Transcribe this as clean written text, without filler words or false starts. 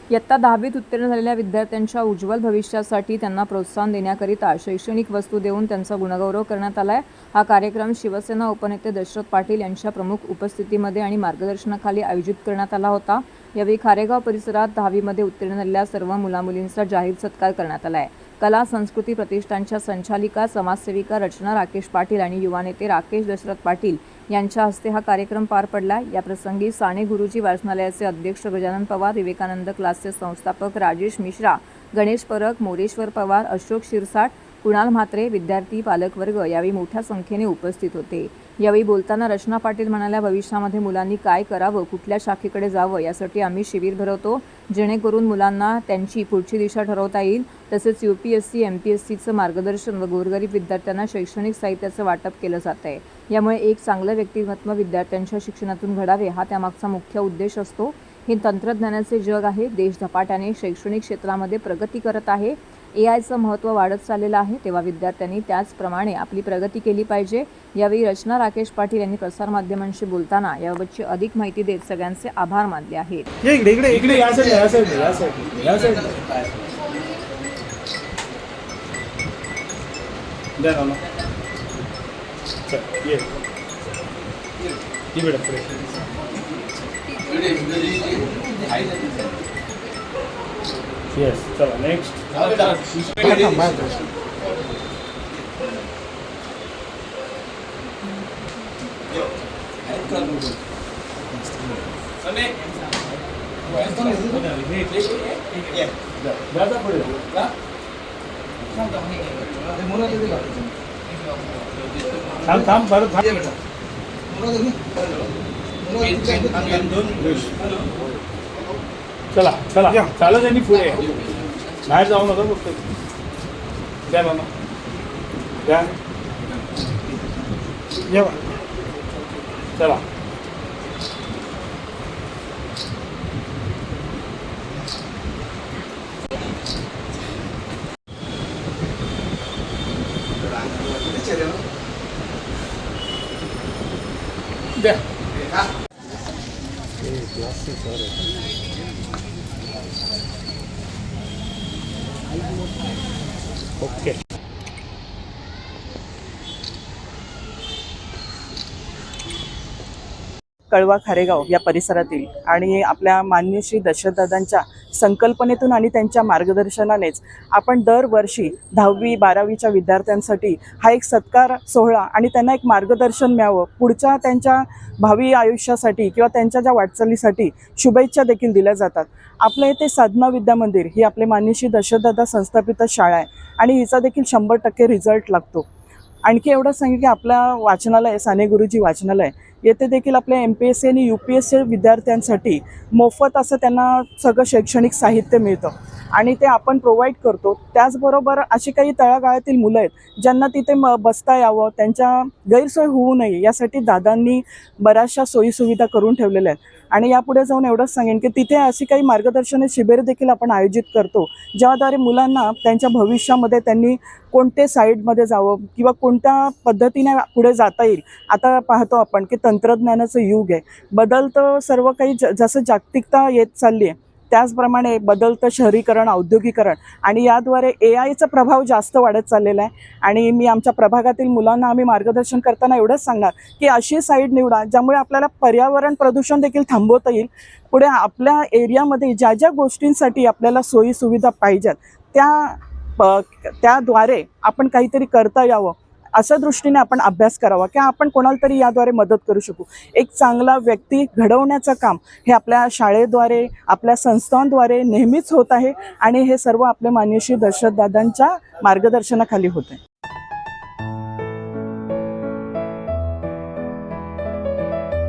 इयत्ता 10वीत उत्तीर्ण झालेल्या विद्यार्थ्यांच्या उज्ज्वल भविष्यासाठी त्यांना प्रोत्साहन देण्याकरिता शैक्षणिक वस्तू देऊन त्यांचा गुणगौरव करण्यात आलाय। हा कार्यक्रम शिवसेना उपनेते दशरथ पाटील यांच्या प्रमुख उपस्थितीमध्ये आणि मार्गदर्शनाखाली आयोजित करण्यात आला होता। यावेळी खारेगाव परिसरात 10वीमध्ये उत्तीर्ण झालेल्या सर्व मुलामुलींचा जाहीर सत्कार करण्यात आलाय। कला संस्कृती प्रतिष्ठानच्या संचालिका समाजसेविका रचना राकेश पाटील आणि युवा नेते राकेश दशरथ पाटील यांच्या हस्ते हा कार्यक्रम पार पडला। या प्रसंगी साने गुरुजी वाचनालयाचे अध्यक्ष गजानन पवार, विवेकानंद क्लासचे संस्थापक राजेश मिश्रा, गणेश परब, मोरेश्वर पवार, अशोक शिरसाट, कुणाल म्हात्रे, विद्यार्थी, पालकवर्ग यावेळी मोठ्या संख्येने उपस्थित होते। यावेळी बोलताना रचना पाटील म्हणाल्या, भविष्यामध्ये मुलांनी काय करावं, कुठल्या शाखेकडे जावं यासाठी आम्ही शिबिर भरवतो, जेणेकरून मुलांना त्यांची पुढची दिशा ठरवता येईल। तसेच UPSC MPSCचं मार्गदर्शन व गोरगरीब विद्यार्थ्यांना शैक्षणिक साहित्याचं वाटप केलं जात आहे। यामुळे एक चांगलं व्यक्तिमत्व विद्यार्थ्यांच्या शिक्षणातून घडावे हा त्यामागचा मुख्य उद्देश असतो। हे तंत्रज्ञानाचे जग आहे, देश झपाट्याने शैक्षणिक क्षेत्रामध्ये प्रगती करत आहे, AIचं महत्त्व वाढत चाललेलं आहे, तेव्हा विद्यार्थ्यांनी त्याचप्रमाणे आपली प्रगती केली पाहिजे। यावेळी रचना राकेश पाटील यांनी प्रसारमाध्यमांशी बोलताना याबाबतची अधिक माहिती देत सगळ्यांचे आभार मानले आहेत। Yes, चला नेक्स्ट। थांब परत चला चला चालत त्यांनी पुढे बाहेर जाऊ नका फक्त द्या मामा द्या चला द्या ओके। कळवा खारेगाव या परिसरातील आणि आपल्या माननीय श्री दशरथदादांच्या संकल्पनेतून आणि त्यांच्या मार्गदर्शनानेच आपण दरवर्षी 10वी 12वीच्या विद्यार्थ्यांसाठी हा एक सत्कार सोहळा आणि त्यांना एक मार्गदर्शन मिळावं, पुढच्या त्यांच्या भावी आयुष्यासाठी किंवा त्यांच्या ज्या वाटचालीसाठी शुभेच्छा देखील दिल्या जातात। आपल्या इथे साधना विद्या मंदिर ही आपले माननीय श्री दशरथदादा संस्थापित शाळा आहे आणि हिचा देखील 100% रिझल्ट लागतो। आणखी एवढं सांगेल की आपल्या वाचनालय साने गुरुजी वाचनालय येथे देखील आपल्या MPSC आणि UPSC विद्यार्थ्यांसाठी मोफत असं त्यांना सगळं शैक्षणिक साहित्य मिळतं आणि ते आपण प्रोव्हाइड करतो। त्याचबरोबर अशी काही तळागाळातील मुलं आहेत ज्यांना तिथे बसता यावं, त्यांच्या गैरसोय होऊ नये यासाठी दादांनी बऱ्याचशा सोयीसुविधा करून ठेवलेल्या आहेत। आणि यापुढे जाऊन एवढंच सांगेन की तिथे अशी काही मार्गदर्शन शिबिर देखील आपण आयोजित करतो, ज्याद्वारे मुलांना त्यांच्या भविष्यामध्ये त्यांनी कोणते साईडमध्ये जावं किंवा कोणत्या पद्धतीने पुढे जाता येईल। आता पाहतो आपण की तंत्रज्ञानाचं युग आहे, बदलतं सर्व काही जसं जागतिकता येत चालली आहे त्याचप्रमाणे बदलतं शहरीकरण, औद्योगिकरण आणि याद्वारे AIचा प्रभाव जास्त वाढत चाललेला आहे। आणि मी आमच्या प्रभागातील मुलांना आम्ही मार्गदर्शन करताना एवढंच सांगणार की अशी साईड निवडा ज्यामुळे आपल्याला पर्यावरण प्रदूषण देखील थांबवता येईल। पुढे आपल्या एरियामध्ये ज्या ज्या गोष्टींसाठी आपल्याला सोयी सुविधा पाहिजेत त्याद्वारे आपण काहीतरी करता यावं, अशा दृष्टीने आपण अभ्यास करावा की आपण कोणाला तरी याद्वारे मदत करू शकू। एक चांगला व्यक्ती घडवण्याचं काम हे आपल्या शाळेद्वारे, आपल्या संस्थांद्वारे नेहमीच होत आहे आणि हे सर्व आपल्या माननीय श्री दशरथदादांच्या मार्गदर्शनाखाली होते।